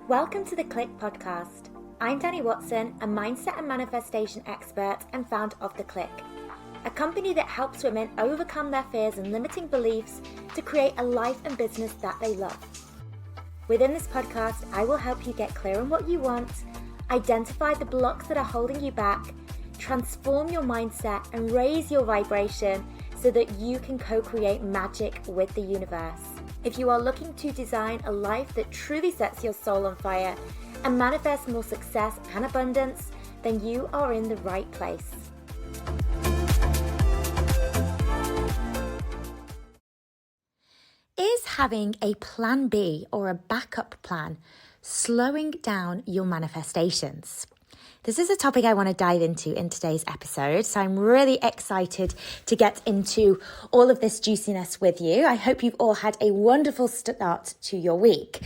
Welcome to the Clique podcast. I'm Dani Watson, a mindset and manifestation expert and founder of the Clique, a company that helps women overcome their fears and limiting beliefs to create a life and business that they love. Within this podcast, I will help you get clear on what you want, identify the blocks that are holding you back, transform your mindset and raise your vibration so that you can co-create magic with the universe. If you are looking to design a life that truly sets your soul on fire and manifest more success and abundance, then you are in the right place. Is having a plan B or a backup plan slowing down your manifestations? This is a topic I want to dive into in today's episode, so I'm really excited to get into all of this juiciness with you. I hope you've all had a wonderful start to your week.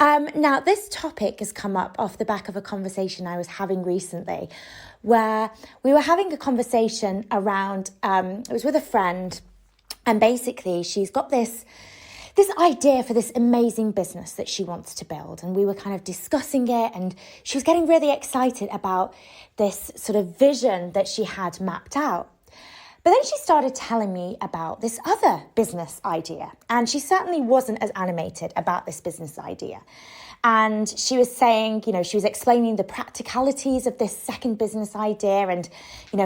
Now, this topic has come up off the back of a conversation I was having recently, where we were having a conversation around, it was with a friend, and basically she's got this idea for this amazing business that she wants to build. And we were kind of discussing it, and she was getting really excited about this sort of vision that she had mapped out. But then she started telling me about this other business idea, and she certainly wasn't as animated about this business idea. And she was saying, she was explaining the practicalities of this second business idea and,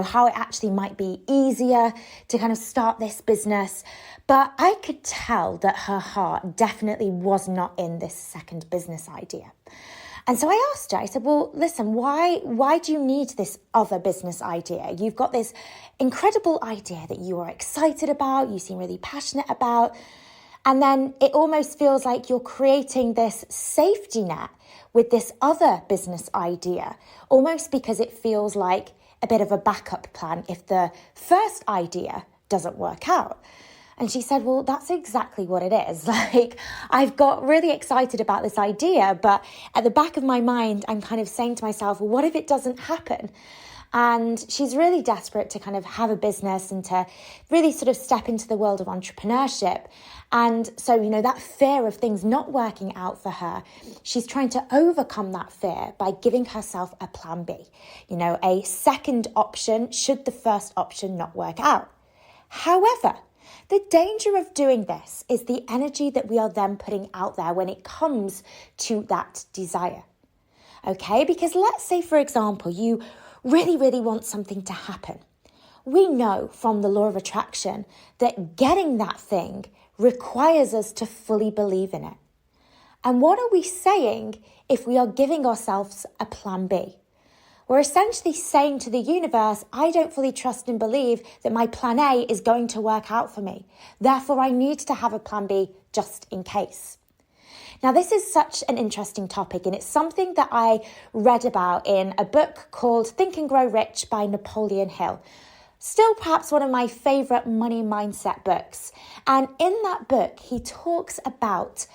how it actually might be easier to kind of start this business. But I could tell that her heart definitely was not in this second business idea. And so I asked her, I said, well, listen, why do you need this other business idea? You've got this incredible idea that you are excited about, you seem really passionate about. And then it almost feels like you're creating this safety net with this other business idea, almost because it feels like a bit of a backup plan if the first idea doesn't work out. And she said, well, that's exactly what it is. I've got really excited about this idea, but at the back of my mind, I'm kind of saying to myself, well, what if it doesn't happen? And she's really desperate to kind of have a business and to really sort of step into the world of entrepreneurship. And so, that fear of things not working out for her, she's trying to overcome that fear by giving herself a plan B, a second option should the first option not work out. However, the danger of doing this is the energy that we are then putting out there when it comes to that desire. Okay, because let's say, for example, you really, really want something to happen. We know from the law of attraction that getting that thing requires us to fully believe in it. And what are we saying if we are giving ourselves a plan B? We're essentially saying to the universe, I don't fully trust and believe that my plan A is going to work out for me. Therefore, I need to have a plan B just in case. Now, this is such an interesting topic, and it's something that I read about in a book called Think and Grow Rich by Napoleon Hill. Still perhaps one of my favorite money mindset books. And in that book, he talks about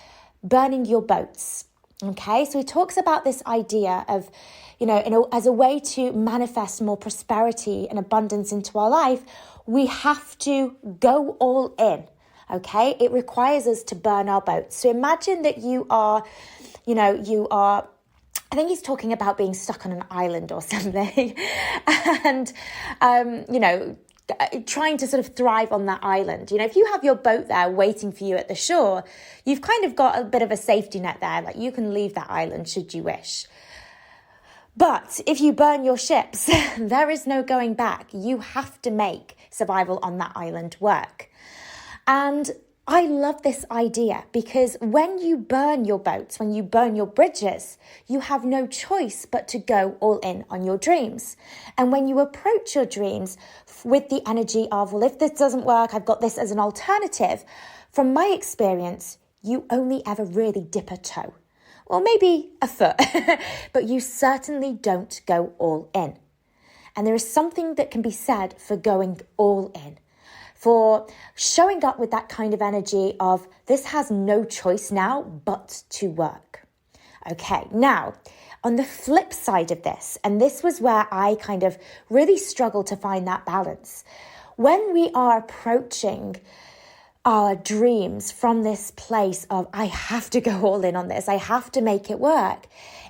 burning your boats. Okay, so he talks about this idea of, as a way to manifest more prosperity and abundance into our life, we have to go all in. Okay, it requires us to burn our boats. So imagine that you are, I think he's talking about being stuck on an island or something and, trying to sort of thrive on that island. If you have your boat there waiting for you at the shore, you've kind of got a bit of a safety net there. Like you can leave that island should you wish. But if you burn your ships, there is no going back. You have to make survival on that island work. And I love this idea because when you burn your boats, when you burn your bridges, you have no choice but to go all in on your dreams. And when you approach your dreams with the energy of, well, if this doesn't work, I've got this as an alternative. From my experience, you only ever really dip a toe, or maybe a foot, but you certainly don't go all in. And there is something that can be said for going all in, for showing up with that kind of energy of this has no choice now but to work. Okay, now on the flip side of this, and this was where I kind of really struggled to find that balance, when we are approaching our dreams from this place of, I have to go all in on this, I have to make it work,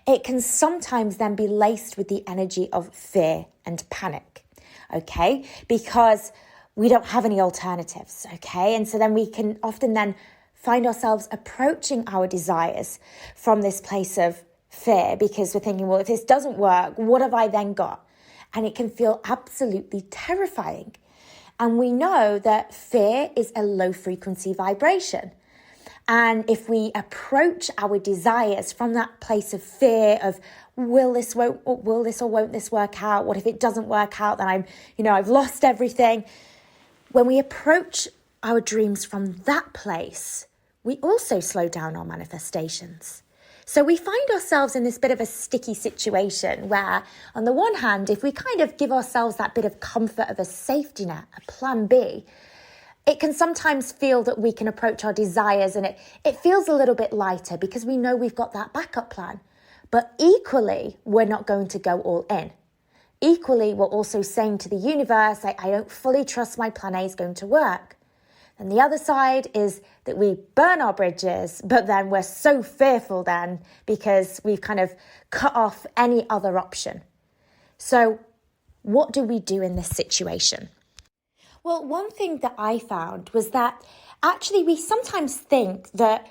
it can sometimes then be laced with the energy of fear and panic, okay? Because we don't have any alternatives, okay? And so then we can often then find ourselves approaching our desires from this place of fear, because we're thinking, well, if this doesn't work, what have I then got? And it can feel absolutely terrifying. And we know that fear is a low frequency vibration. And if we approach our desires from that place of fear of, will this or won't this work out? What if it doesn't work out? Then I've lost everything. When we approach our dreams from that place, we also slow down our manifestations. So we find ourselves in this bit of a sticky situation where, on the one hand, if we kind of give ourselves that bit of comfort of a safety net, a plan B, it can sometimes feel that we can approach our desires and it feels a little bit lighter because we know we've got that backup plan. But equally, we're not going to go all in. Equally, we're also saying to the universe, I don't fully trust my plan A is going to work. And the other side is that we burn our bridges, but then we're so fearful then because we've kind of cut off any other option. So what do we do in this situation? Well, one thing that I found was that actually we sometimes think that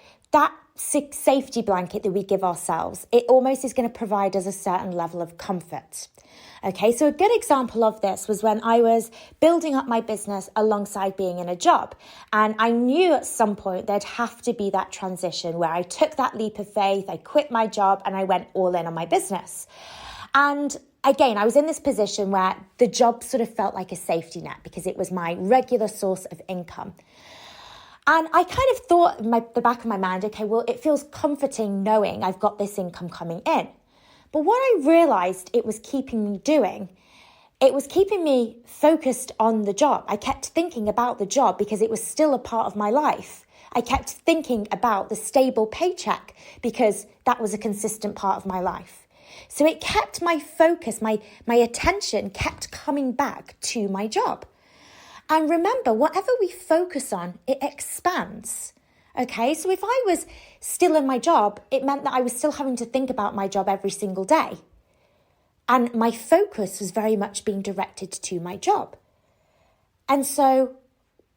safety blanket that we give ourselves, it almost is going to provide us a certain level of comfort. Okay, so a good example of this was when I was building up my business alongside being in a job. And I knew at some point there'd have to be that transition where I took that leap of faith, I quit my job and I went all in on my business. And again, I was in this position where the job sort of felt like a safety net because it was my regular source of income. And I kind of thought in the back of my mind, okay, well, it feels comforting knowing I've got this income coming in. But what I realized it was keeping me doing, it was keeping me focused on the job. I kept thinking about the job because it was still a part of my life. I kept thinking about the stable paycheck because that was a consistent part of my life. So it kept my focus, my attention kept coming back to my job. And remember, whatever we focus on, it expands. Okay, so if I was still in my job, it meant that I was still having to think about my job every single day. And my focus was very much being directed to my job. And so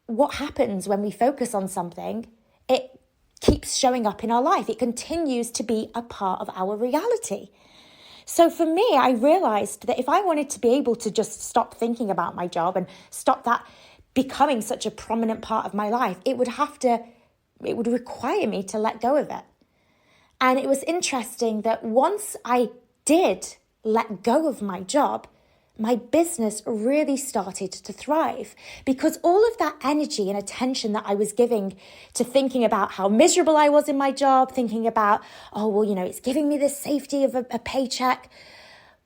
what happens when we focus on something, it keeps showing up in our life. It continues to be a part of our reality. So for me, I realized that if I wanted to be able to just stop thinking about my job and stop that becoming such a prominent part of my life, it would require me to let go of it. And it was interesting that once I did let go of my job, my business really started to thrive because all of that energy and attention that I was giving to thinking about how miserable I was in my job, thinking about, it's giving me the safety of a paycheck.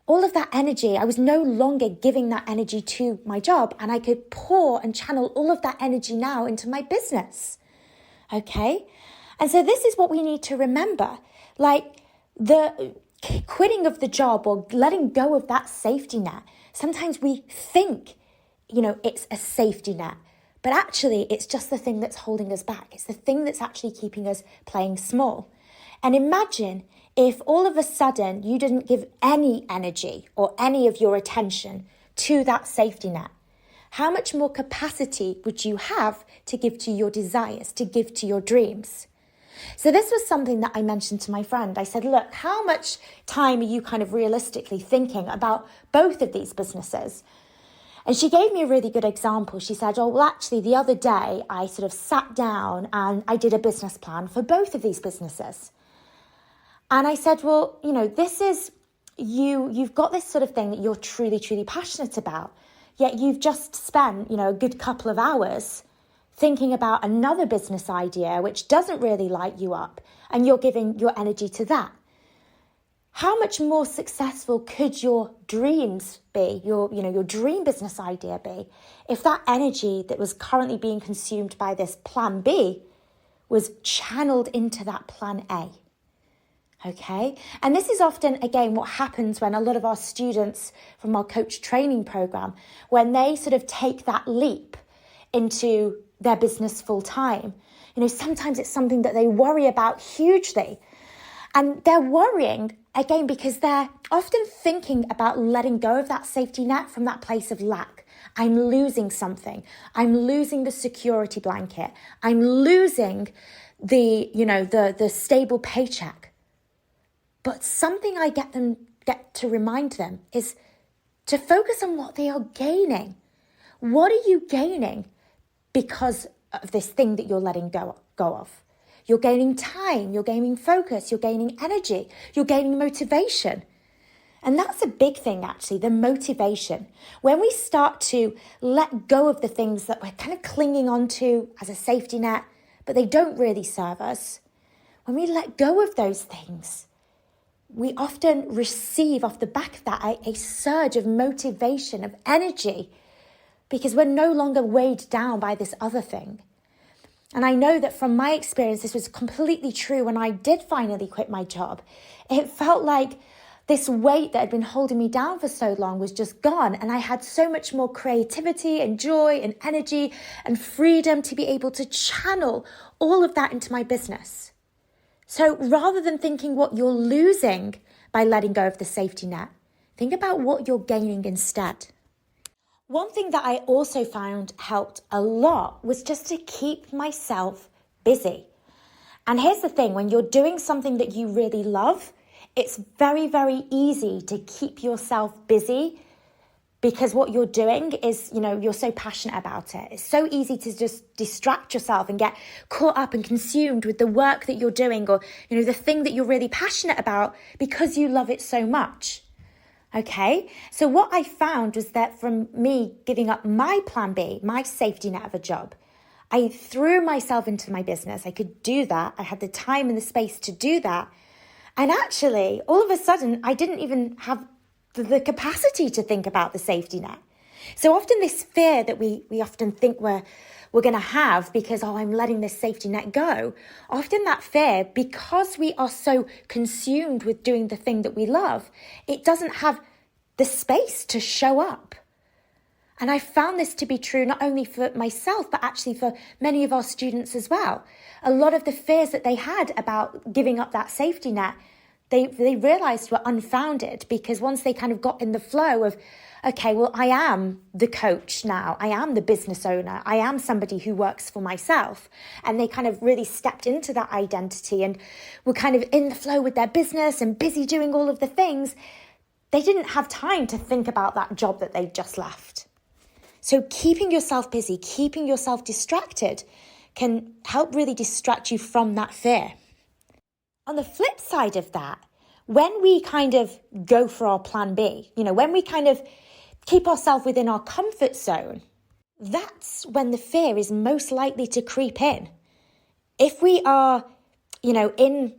All of that energy, I was no longer giving that energy to my job, and I could pour and channel all of that energy now into my business. Okay? And so this is what we need to remember. Like the quitting of the job or letting go of that safety net. Sometimes we think, it's a safety net, but actually it's just the thing that's holding us back. It's the thing that's actually keeping us playing small. And imagine if all of a sudden you didn't give any energy or any of your attention to that safety net. How much more capacity would you have to give to your desires, to give to your dreams? So this was something that I mentioned to my friend. I said, look, how much time are you kind of realistically thinking about both of these businesses? And she gave me a really good example. She said, actually, the other day I sort of sat down and I did a business plan for both of these businesses. And I said, this is you've got this sort of thing that you're truly, truly passionate about. Yet you've just spent, a good couple of hours thinking about another business idea which doesn't really light you up, and you're giving your energy to that. How much more successful could your dreams be, your dream business idea be, if that energy that was currently being consumed by this plan B was channeled into that plan A? Okay, and this is often, again, what happens when a lot of our students from our coach training program, when they sort of take that leap into their business full time. Sometimes it's something that they worry about hugely. And they're worrying, again, because they're often thinking about letting go of that safety net from that place of lack. I'm losing something. I'm losing the security blanket. I'm losing the stable paycheck. But something I get to remind them is to focus on what they are gaining. What are you gaining because of this thing that you're letting go of? You're gaining time, you're gaining focus, you're gaining energy, you're gaining motivation. And that's a big thing, actually, the motivation. When we start to let go of the things that we're kind of clinging on to as a safety net, but they don't really serve us, when we let go of those things, we often receive off the back of that a surge of motivation, of energy, because we're no longer weighed down by this other thing. And I know that from my experience, this was completely true when I did finally quit my job. It felt like this weight that had been holding me down for so long was just gone. And I had so much more creativity and joy and energy and freedom to be able to channel all of that into my business. So rather than thinking what you're losing by letting go of the safety net, think about what you're gaining instead. One thing that I also found helped a lot was just to keep myself busy. And here's the thing, when you're doing something that you really love, it's very, very easy to keep yourself busy because what you're doing is, you're so passionate about it. It's so easy to just distract yourself and get caught up and consumed with the work that you're doing or, the thing that you're really passionate about because you love it so much. Okay, so what I found was that from me giving up my plan B, my safety net of a job, I threw myself into my business. I could do that. I had the time and the space to do that. And actually, all of a sudden, I didn't even have the capacity to think about the safety net. So often this fear that we often think we're going to have because, I'm letting this safety net go. Often that fear, because we are so consumed with doing the thing that we love, it doesn't have the space to show up. And I found this to be true not only for myself, but actually for many of our students as well. A lot of the fears that they had about giving up that safety net, they realized were unfounded because once they kind of got in the flow of, okay, well, I am the coach now. I am the business owner. I am somebody who works for myself. And they kind of really stepped into that identity and were kind of in the flow with their business and busy doing all of the things. They didn't have time to think about that job that they just left. So keeping yourself busy, keeping yourself distracted can help really distract you from that fear. On the flip side of that, when we kind of go for our plan B, when we kind of keep ourselves within our comfort zone, that's when the fear is most likely to creep in. If we are, in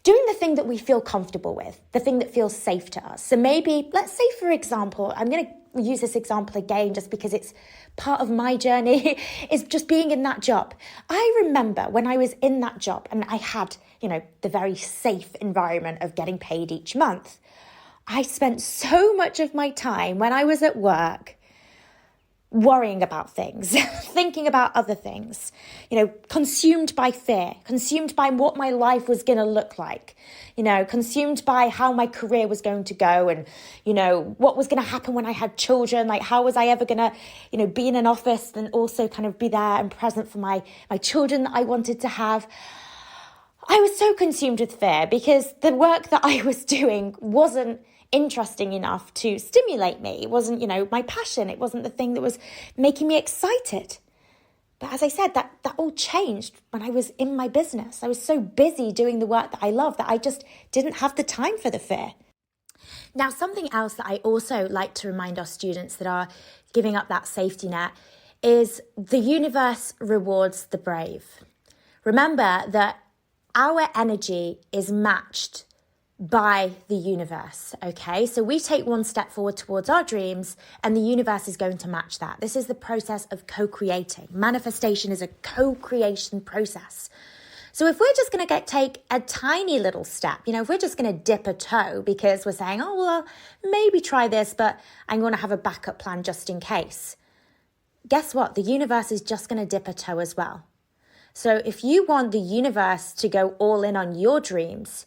doing the thing that we feel comfortable with, the thing that feels safe to us. So maybe, let's say, for example, I'm going to use this example again just because it's part of my journey, is just being in that job. I remember when I was in that job and I had, the very safe environment of getting paid each month. I spent so much of my time when I was at work worrying about things, thinking about other things, consumed by fear, consumed by what my life was going to look like, consumed by how my career was going to go and, what was going to happen when I had children, like how was I ever going to, be in an office and also kind of be there and present for my children that I wanted to have. I was so consumed with fear because the work that I was doing wasn't interesting enough to stimulate me. It wasn't, my passion. It wasn't the thing that was making me excited. But as I said, that all changed when I was in my business. I was so busy doing the work that I love that I just didn't have the time for the fear. Now, something else that I also like to remind our students that are giving up that safety net is the universe rewards the brave. Remember that our energy is matched by the universe, okay? So we take one step forward towards our dreams and the universe is going to match that. This is the process of co-creating. Manifestation is a co-creation process. So if we're just going to take a tiny little step, if we're just going to dip a toe because we're saying, maybe try this, but I'm going to have a backup plan just in case. guess what? The universe is just going to dip a toe as well. So if you want the universe to go all in on your dreams,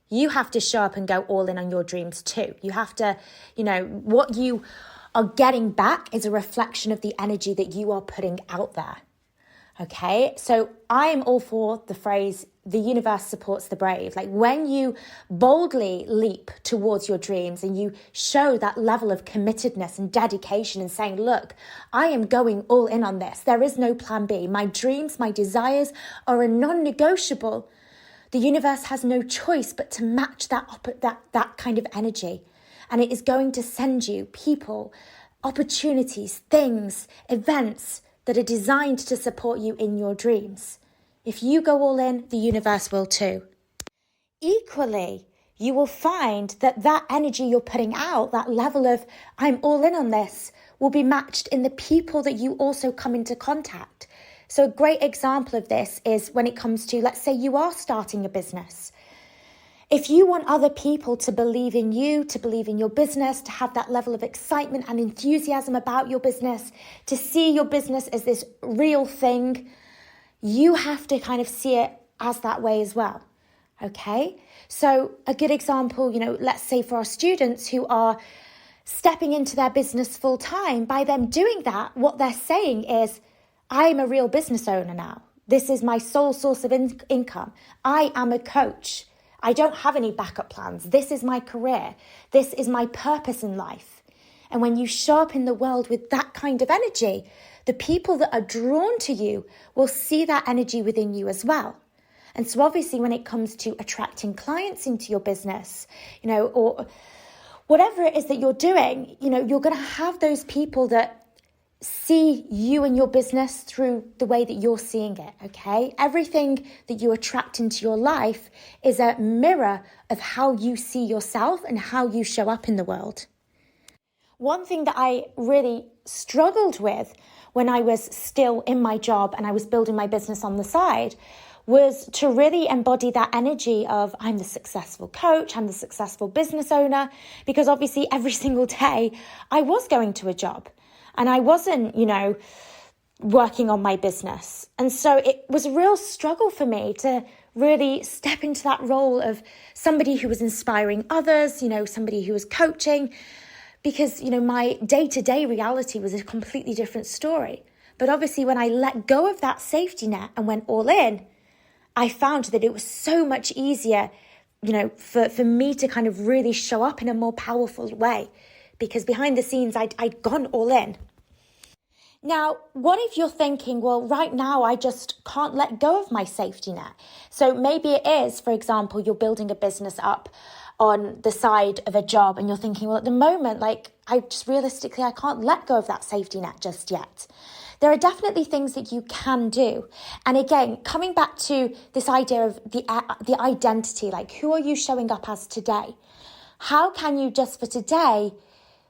you have to show up and go all in on your dreams too. You have to, what you are getting back is a reflection of the energy that you are putting out there. Okay, so I'm all for the phrase, the universe supports the brave. Like when you boldly leap towards your dreams and you show that level of committedness and dedication and saying, look, I am going all in on this. There is no plan B. My dreams, my desires are a non-negotiable. The universe has no choice but to match that kind of energy. And it is going to send you people, opportunities, things, events that are designed to support you in your dreams. If you go all in, the universe will too. Equally, you will find that energy you're putting out, that level of I'm all in on this, will be matched in the people that you also come into contact. So a great example of this is when it comes to, let's say you are starting a business. If you want other people to believe in you, to believe in your business, to have that level of excitement and enthusiasm about your business, to see your business as this real thing, you have to kind of see it as that way as well. Okay? So a good example, let's say for our students who are stepping into their business full time, by them doing that, what they're saying is, I'm a real business owner now. This is my sole source of income. I am a coach. I don't have any backup plans. This is my career. This is my purpose in life. And when you show up in the world with that kind of energy, the people that are drawn to you will see that energy within you as well. And so obviously when it comes to attracting clients into your business, or whatever it is that you're doing, you're going to have those people that see you and your business through the way that you're seeing it, okay? Everything that you attract into your life is a mirror of how you see yourself and how you show up in the world. One thing that I really struggled with when I was still in my job and I was building my business on the side was to really embody that energy of I'm the successful coach, I'm the successful business owner, because obviously every single day I was going to a job. And I wasn't, working on my business. And so it was a real struggle for me to really step into that role of somebody who was inspiring others, somebody who was coaching, because, my day-to-day reality was a completely different story. But obviously when I let go of that safety net and went all in, I found that it was so much easier, for me to kind of really show up in a more powerful way. Because behind the scenes, I'd gone all in. Now, what if you're thinking, well, right now, I just can't let go of my safety net? So maybe it is, for example, you're building a business up on the side of a job and you're thinking, well, at the moment, I can't let go of that safety net just yet. There are definitely things that you can do. And again, coming back to this idea of the identity, who are you showing up as today? How can you just for today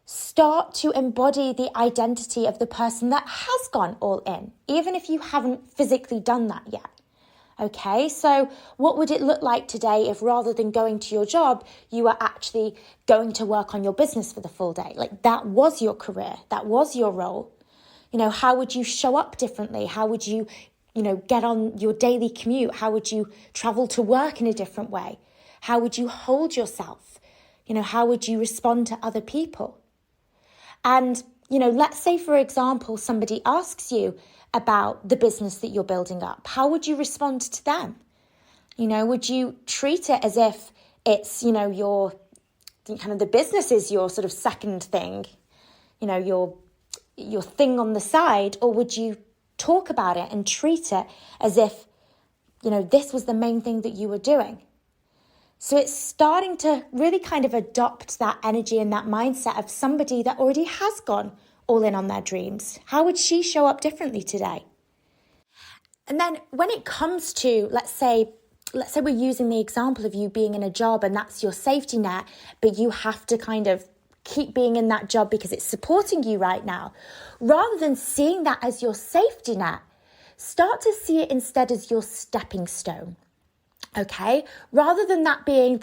start to embody the identity of the person that has gone all in, even if you haven't physically done that yet? Okay, so what would it look like today if rather than going to your job, you were actually going to work on your business for the full day? That was your career, that was your role. How would you show up differently? How would you, get on your daily commute? How would you travel to work in a different way? How would you hold yourself? How would you respond to other people? And, let's say, for example, somebody asks you about the business that you're building up. How would you respond to them? Would you treat it as if it's, your kind of the business is your sort of second thing, your thing on the side, or would you talk about it and treat it as if, this was the main thing that you were doing? So it's starting to really kind of adopt that energy and that mindset of somebody that already has gone all in on their dreams. How would she show up differently today? And then when it comes to, let's say we're using the example of you being in a job and that's your safety net, but you have to kind of keep being in that job because it's supporting you right now. Rather than seeing that as your safety net, start to see it instead as your stepping stone. Okay, rather than that being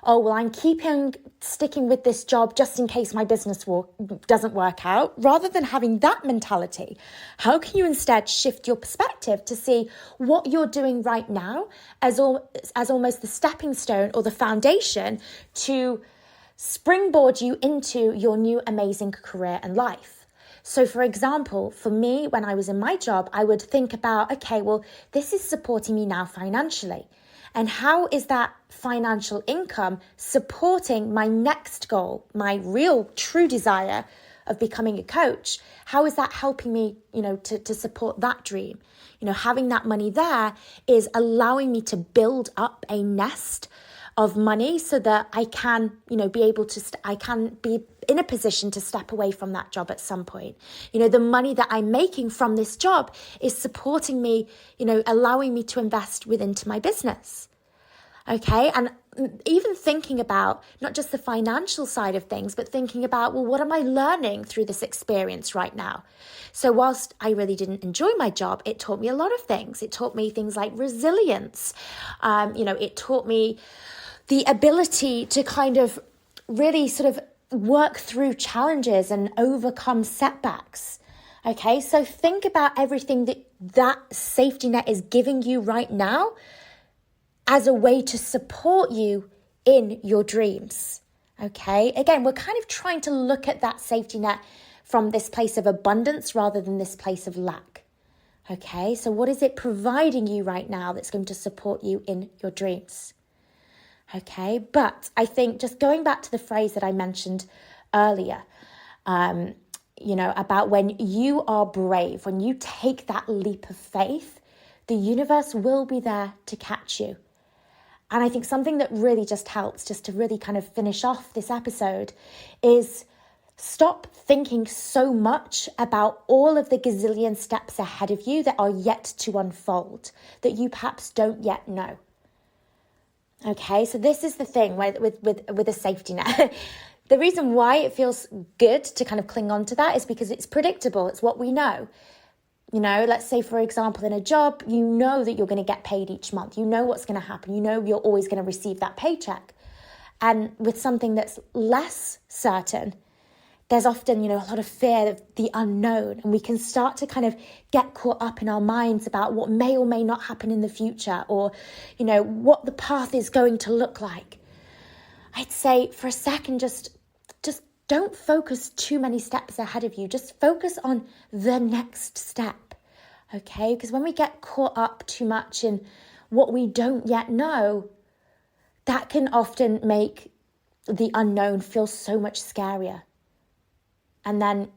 I'm sticking with this job just in case my business doesn't work out, rather than having that mentality, how can you instead shift your perspective to see what you're doing right now as almost the stepping stone or the foundation to springboard you into your new amazing career and life? So for example, for me, when I was in my job, I would think about, okay, well, this is supporting me now financially. And how is that financial income supporting my next goal, my real true desire of becoming a coach? How is that helping me, to support that dream? Having that money there is allowing me to build up a nest of money so that I can, be able to, I can be in a position to step away from that job at some point. The money that I'm making from this job is supporting me, allowing me to invest into my business. Okay. And even thinking about not just the financial side of things, but thinking about, well, what am I learning through this experience right now? So whilst I really didn't enjoy my job, it taught me a lot of things. It taught me things like resilience. It taught me the ability to kind of really sort of work through challenges and overcome setbacks. Okay, so think about everything that safety net is giving you right now as a way to support you in your dreams. Okay, again, we're kind of trying to look at that safety net from this place of abundance rather than this place of lack. Okay, so what is it providing you right now that's going to support you in your dreams? Okay, but I think just going back to the phrase that I mentioned earlier, about when you are brave, when you take that leap of faith, the universe will be there to catch you. And I think something that really just helps, just to really kind of finish off this episode, is stop thinking so much about all of the gazillion steps ahead of you that are yet to unfold, that you perhaps don't yet know. Okay, so this is the thing with a safety net. The reason why it feels good to kind of cling on to that is because it's predictable. It's what we know. Let's say, for example, in a job, you know that you're going to get paid each month. You know what's going to happen. You know you're always going to receive that paycheck. And with something that's less certain, there's often, a lot of fear of the unknown. And we can start to kind of get caught up in our minds about what may or may not happen in the future, or, what the path is going to look like. I'd say for a second, just don't focus too many steps ahead of you. Just focus on the next step, okay? Because when we get caught up too much in what we don't yet know, that can often make the unknown feel so much scarier. And then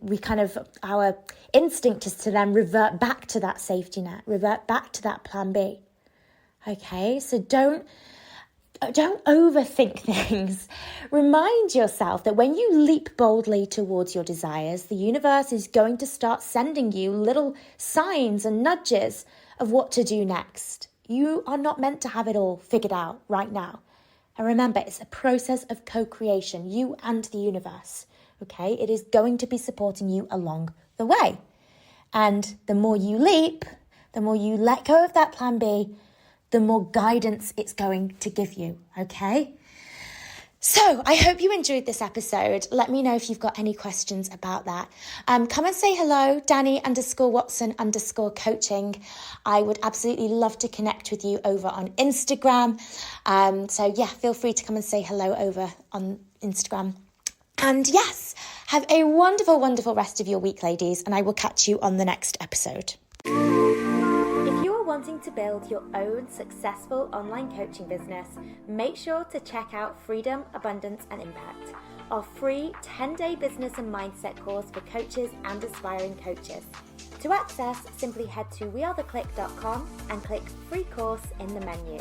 our instinct is to then revert back to that safety net, revert back to that plan B. Okay, so don't overthink things. Remind yourself that when you leap boldly towards your desires, the universe is going to start sending you little signs and nudges of what to do next. You are not meant to have it all figured out right now. And remember, it's a process of co-creation, you and the universe. Okay, it is going to be supporting you along the way. And the more you leap, the more you let go of that plan B, the more guidance it's going to give you, okay? So I hope you enjoyed this episode. Let me know if you've got any questions about that. Come and say hello, Dani_Watson_coaching. I would absolutely love to connect with you over on Instagram. Feel free to come and say hello over on Instagram. And yes, have a wonderful, wonderful rest of your week, ladies, and I will catch you on the next episode. If you are wanting to build your own successful online coaching business, make sure to check out Freedom, Abundance and Impact, our free 10-day business and mindset course for coaches and aspiring coaches. To access, simply head to wearetheclique.com and click free course in the menu.